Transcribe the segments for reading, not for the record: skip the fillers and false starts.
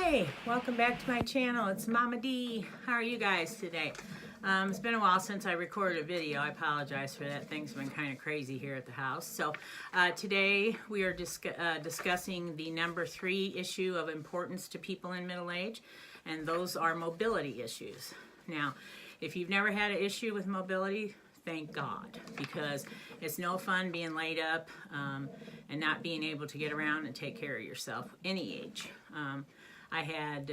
Hey, welcome back to my channel. It's Mama D. How are you guys today? It's been a while since I recorded a video. I apologize for that. Things have been kind of crazy here at the house. So today we are discussing the number 3 issue of importance to people in middle age, and those are mobility issues. Now, if you've never had an issue with mobility, thank God, because it's no fun being laid up and not being able to get around and take care of yourself any age. I had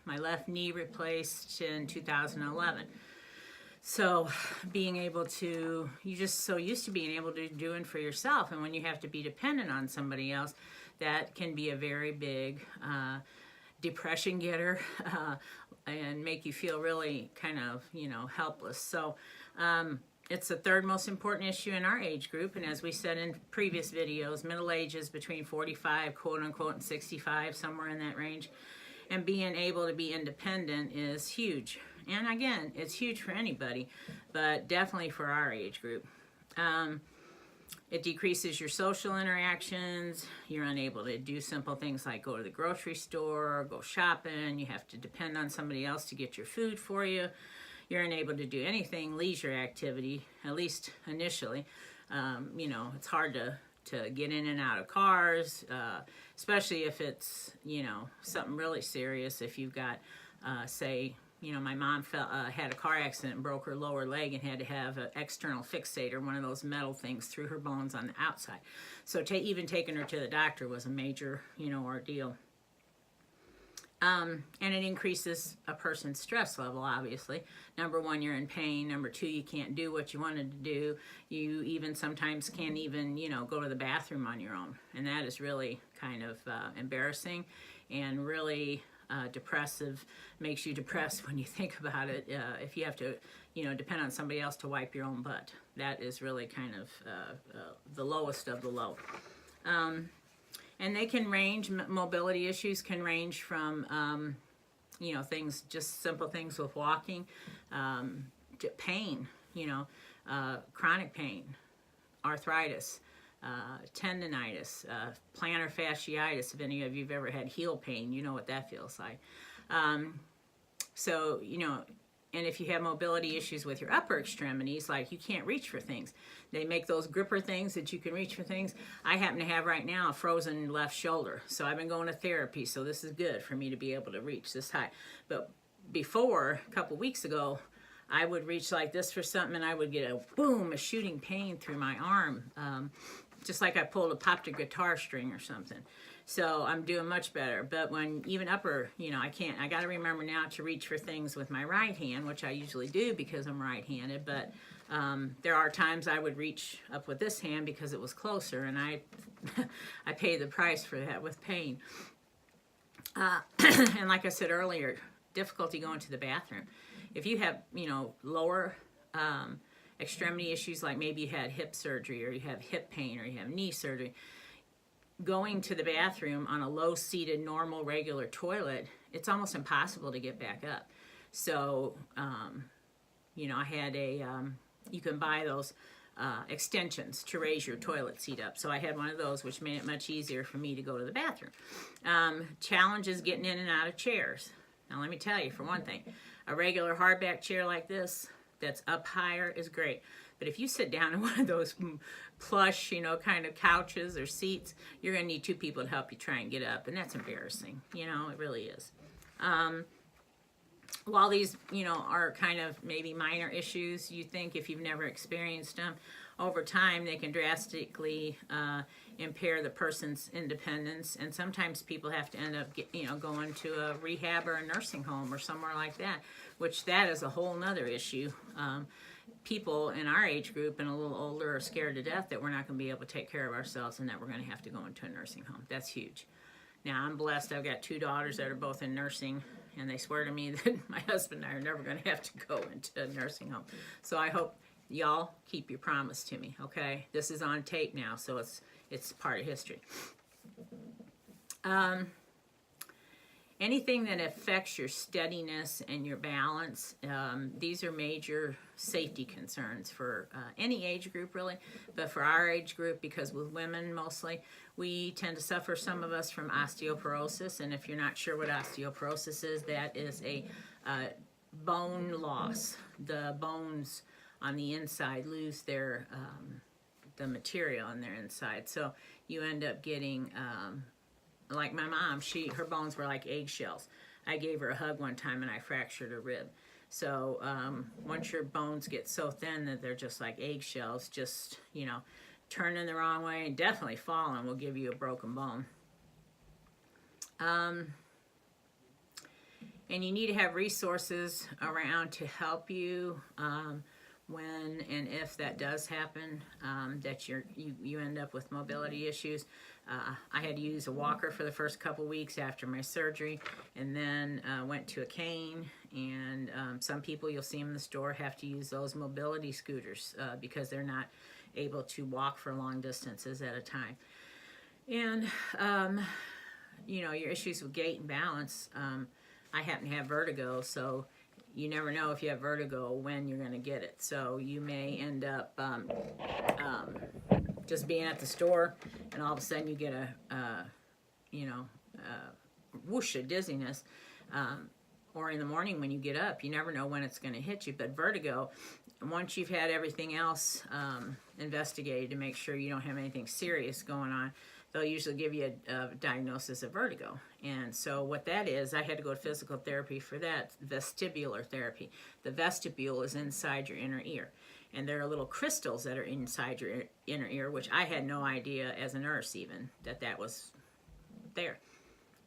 my left knee replaced in 2011. So being able to, you're just so used to being able to do it for yourself, and when you have to be dependent on somebody else, that can be a very big depression getter and make you feel really kind of, helpless. So it's the third most important issue in our age group, and as we said in previous videos, middle age is between 45, quote unquote, and 65, somewhere in that range. And being able to be independent is huge. And again, it's huge for anybody, but definitely for our age group. It decreases your social interactions. You're unable to do simple things like go to the grocery store, go shopping. You have to depend on somebody else to get your food for you. You're unable to do anything leisure activity, at least initially. It's hard to get in and out of cars, especially if it's, something really serious. If you've got, say, my mom had a car accident and broke her lower leg and had to have an external fixator, one of those metal things through her bones on the outside. So even taking her to the doctor was a major, ordeal. And it increases a person's stress level, obviously. Number 1, you're in pain. Number 2, you can't do what you wanted to do. You even sometimes can't even, go to the bathroom on your own. And that is really kind of embarrassing and really depressive, makes you depressed when you think about it. If you have to, depend on somebody else to wipe your own butt. That is really kind of the lowest of the low. And they can range, mobility issues can range from, things, just simple things with walking, to pain, chronic pain, arthritis, tendonitis, plantar fasciitis. If any of you have ever had heel pain, you know what that feels like. And if you have mobility issues with your upper extremities, like you can't reach for things, they make those gripper things that you can reach for things. I happen to have right now a frozen left shoulder, so I've been going to therapy, so this is good for me to be able to reach this high. But before, a couple weeks ago, I would reach like this for something and I would get a shooting pain through my arm, just like I popped a guitar string or something. So I'm doing much better. But when even upper, I got to remember now to reach for things with my right hand, which I usually do because I'm right-handed. But there are times I would reach up with this hand because it was closer, and I pay the price for that with pain. And like I said earlier, difficulty going to the bathroom. If you have, lower extremity issues, like maybe you had hip surgery or you have hip pain or you have knee surgery, going to the bathroom on a low-seated, normal, regular toilet, it's almost impossible to get back up. So, I had you can buy those extensions to raise your toilet seat up. So I had one of those, which made it much easier for me to go to the bathroom. Challenge is getting in and out of chairs. Now, let me tell you, for one thing, a regular hardback chair like this that's up higher is great. But if you sit down in one of those plush, kind of couches or seats, you're going to need 2 people to help you try and get up. And that's embarrassing. It really is. While these, are kind of maybe minor issues, you think if you've never experienced them, over time they can drastically impair the person's independence. And sometimes people have to end up, going to a rehab or a nursing home or somewhere like that, which that is a whole nother issue. People in our age group and a little older are scared to death that we're not going to be able to take care of ourselves and that we're going to have to go into a nursing home. That's huge. Now, I'm blessed. I've got 2 daughters that are both in nursing, and they swear to me that my husband and I are never going to have to go into a nursing home. So I hope y'all keep your promise to me, okay? This is on tape now, so it's part of history. anything that affects your steadiness and your balance, these are major safety concerns for any age group really, but for our age group, because with women mostly, we tend to suffer, some of us, from osteoporosis. And if you're not sure what osteoporosis is, that is a bone loss. The bones on the inside lose their the material on their inside, so you end up getting like my mom, her bones were like eggshells. I gave her a hug one time and I fractured a rib. So once your bones get so thin that they're just like eggshells, just, you know, turning the wrong way and definitely falling will give you a broken bone. And you need to have resources around to help you when and if that does happen, that you end up with mobility issues. I had to use a walker for the first couple weeks after my surgery, and then went to a cane. And some people, you'll see them in the store, have to use those mobility scooters because they're not able to walk for long distances at a time. And you know, your issues with gait and balance. I happen to have vertigo, so you never know if you have vertigo when you're going to get it. So you may end up just being at the store, and all of a sudden you get a whoosh of dizziness. Or in the morning when you get up, you never know when it's going to hit you. But vertigo, once you've had everything else investigated to make sure you don't have anything serious going on, they'll usually give you a diagnosis of vertigo. And so what that is, I had to go to physical therapy for that, vestibular therapy. The vestibule is inside your inner ear. And there are little crystals that are inside your inner ear, which I had no idea as a nurse even that was there.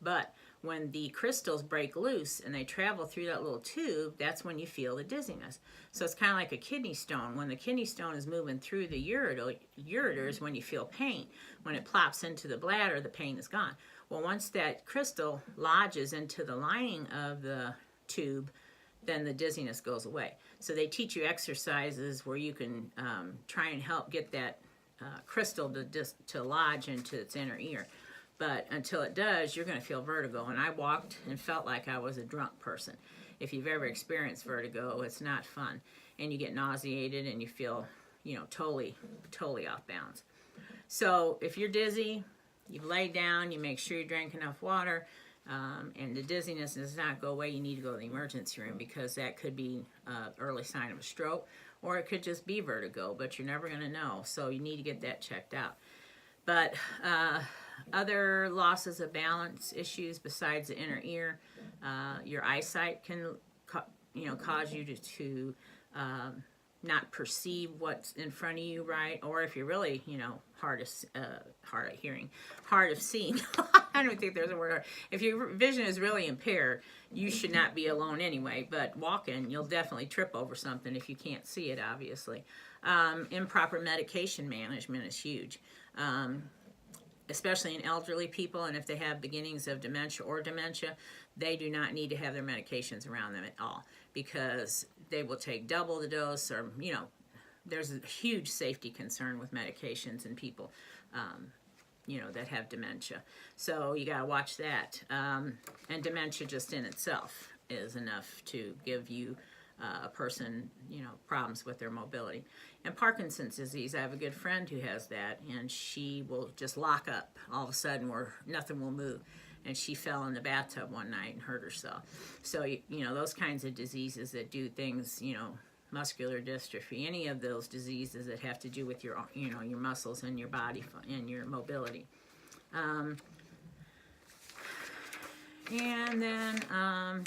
But when the crystals break loose and they travel through that little tube, that's when you feel the dizziness. So it's kind of like a kidney stone. When the kidney stone is moving through the ureter is when you feel pain. When it plops into the bladder, the pain is gone. Well, once that crystal lodges into the lining of the tube, then the dizziness goes away. So they teach you exercises where you can try and help get that crystal to lodge into its inner ear. But until it does, you're going to feel vertigo. And I walked and felt like I was a drunk person. If you've ever experienced vertigo, it's not fun. And you get nauseated and you feel, you know, totally off balance. So if you're dizzy, you lay down, you make sure you drink enough water, and the dizziness does not go away, you need to go to the emergency room, because that could be an early sign of a stroke, or it could just be vertigo, but you're never going to know. So you need to get that checked out. But other losses of balance issues besides the inner ear, your eyesight can cause you to not perceive what's in front of you, right? Or if you're really, hard of seeing, I don't think there's a word. If your vision is really impaired, you should not be alone anyway. But walking, you'll definitely trip over something if you can't see it, obviously. Improper medication management is huge. Especially in elderly people, and if they have beginnings of dementia, they do not need to have their medications around them at all, because they will take double the dose, or, there's a huge safety concern with medications in people, that have dementia. So you got to watch that. And dementia just in itself is enough to give you a person, problems with their mobility. And Parkinson's disease, I have a good friend who has that, and she will just lock up all of a sudden where nothing will move. And she fell in the bathtub one night and hurt herself. So, those kinds of diseases that do things, muscular dystrophy, any of those diseases that have to do with your, your muscles and your body and your mobility. And then,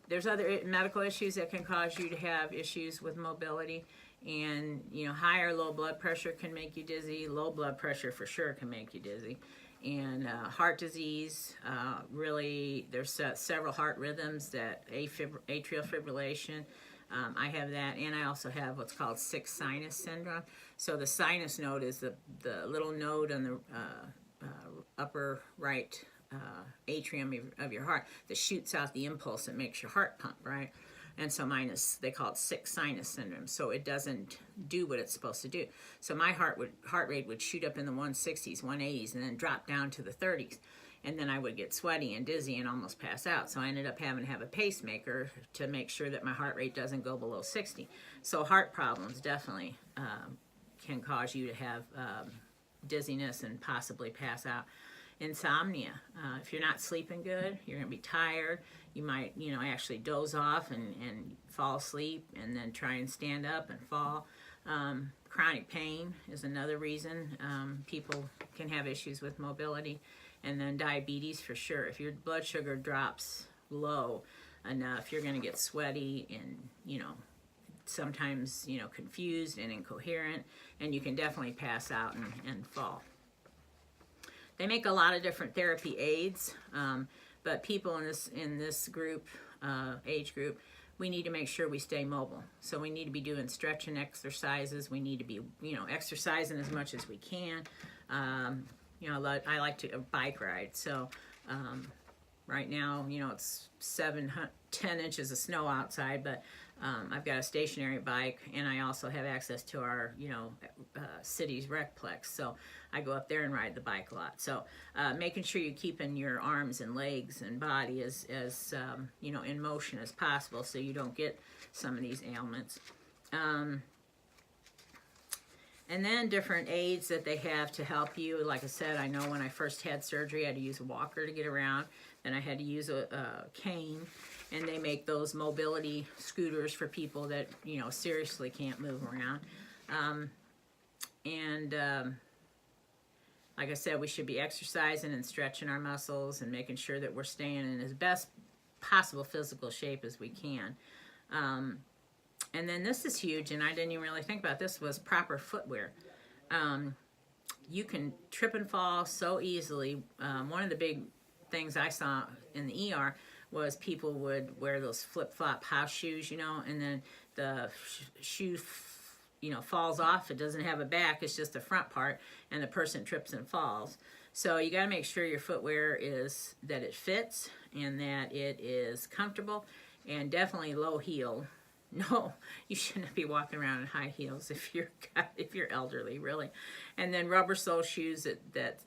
there's other medical issues that can cause you to have issues with mobility. And, high or low blood pressure can make you dizzy. Low blood pressure for sure can make you dizzy. And heart disease, really, there's several heart rhythms, that atrial fibrillation. I have that, and I also have what's called sick sinus syndrome. So the sinus node is the little node on the upper right atrium of your heart that shoots out the impulse that makes your heart pump, right? And so they call it sick sinus syndrome. So it doesn't do what it's supposed to do. So my heart rate would shoot up in the 160s, 180s, and then drop down to the 30s. and then I would get sweaty and dizzy and almost pass out. So I ended up having to have a pacemaker to make sure that my heart rate doesn't go below 60. So heart problems definitely can cause you to have dizziness and possibly pass out. Insomnia. If you're not sleeping good, you're going to be tired. You might, actually doze off and fall asleep and then try and stand up and fall. Chronic pain is another reason people can have issues with mobility. And then diabetes for sure. If your blood sugar drops low enough, you're going to get sweaty and, sometimes, confused and incoherent, and you can definitely pass out and fall. They make a lot of different therapy aids, but people in this group, age group, we need to make sure we stay mobile. So we need to be doing stretching exercises. We need to be, exercising as much as we can. I like to bike ride. So right now, it's 10 inches of snow outside, but I've got a stationary bike, and I also have access to our, city's recplex. So I go up there and ride the bike a lot. So making sure you're keeping your arms and legs and body as in motion as possible, so you don't get some of these ailments. And then different aids that they have to help you. Like I said, I know when I first had surgery, I had to use a walker to get around. Then I had to use a cane. And they make those mobility scooters for people that, seriously can't move around. Like I said, we should be exercising and stretching our muscles and making sure that we're staying in as best possible physical shape as we can. And then this is huge, and I didn't even really think about this, was proper footwear. You can trip and fall so easily. One of the big things I saw in the ER was people would wear those flip-flop house shoes, and then the shoe, falls off. It doesn't have a back, it's just the front part, and the person trips and falls. So you got to make sure your footwear is that it fits and that it is comfortable, and definitely low heel. No, you shouldn't be walking around in high heels if you're elderly, really. And then rubber sole shoes that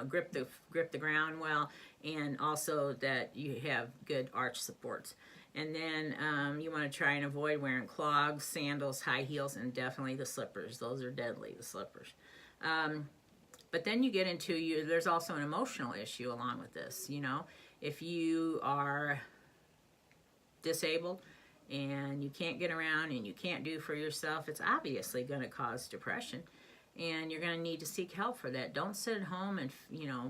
grip the ground well, and also that you have good arch supports. And then you want to try and avoid wearing clogs, sandals, high heels, and definitely the slippers. Those are deadly, the slippers. But then you get into there's also an emotional issue along with this. If you are disabled and you can't get around and you can't do for yourself, it's obviously going to cause depression, and you're going to need to seek help for that. Don't sit at home and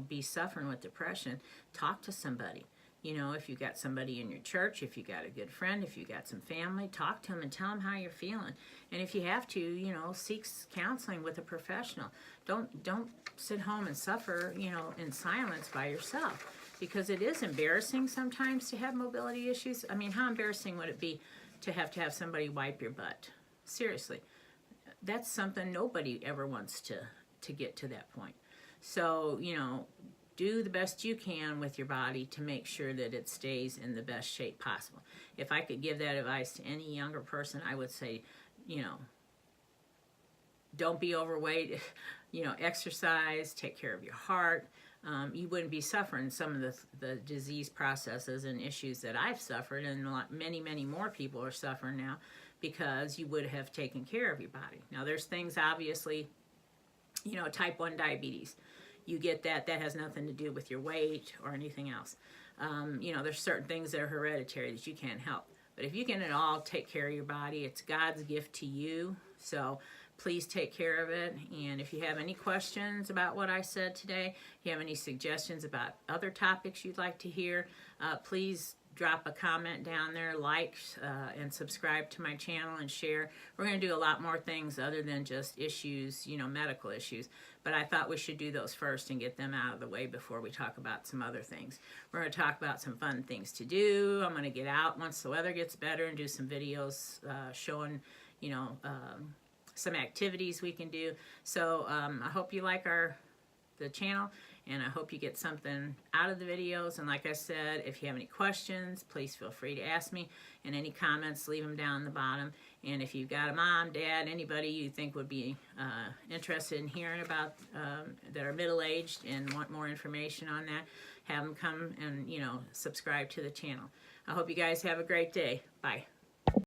be suffering with depression. Talk to somebody. If you got somebody in your church, if you got a good friend, if you got some family, talk to them and tell them how you're feeling. And if you have to, seek counseling with a professional. Don't sit home and suffer, in silence by yourself, because it is embarrassing sometimes to have mobility issues. I mean, how embarrassing would it be to have somebody wipe your butt? Seriously, that's something nobody ever wants to get to that point. So, do the best you can with your body to make sure that it stays in the best shape possible. If I could give that advice to any younger person, I would say, don't be overweight, exercise, take care of your heart. You wouldn't be suffering some of the disease processes and issues that I've suffered, and many, many more people are suffering now, because you would have taken care of your body. Now, there's things, obviously, type 1 diabetes. You get that has nothing to do with your weight or anything else. There's certain things that are hereditary that you can't help. But if you can at all take care of your body, it's God's gift to you. So please take care of it. And if you have any questions about what I said today, if you have any suggestions about other topics you'd like to hear, please drop a comment down there, like and subscribe to my channel, and share. We're going to do a lot more things other than just issues, medical issues. But I thought we should do those first and get them out of the way before we talk about some other things. We're going to talk about some fun things to do. I'm going to get out once the weather gets better and do some videos showing, some activities we can do. So I hope you like the channel, and I hope you get something out of the videos. And like I said, if you have any questions, please feel free to ask me, and any comments, leave them down the bottom. And if you've got a mom, dad, anybody you think would be interested in hearing about that are middle-aged and want more information on that, have them come and, you know, subscribe to the channel. I hope you guys have a great day. Bye.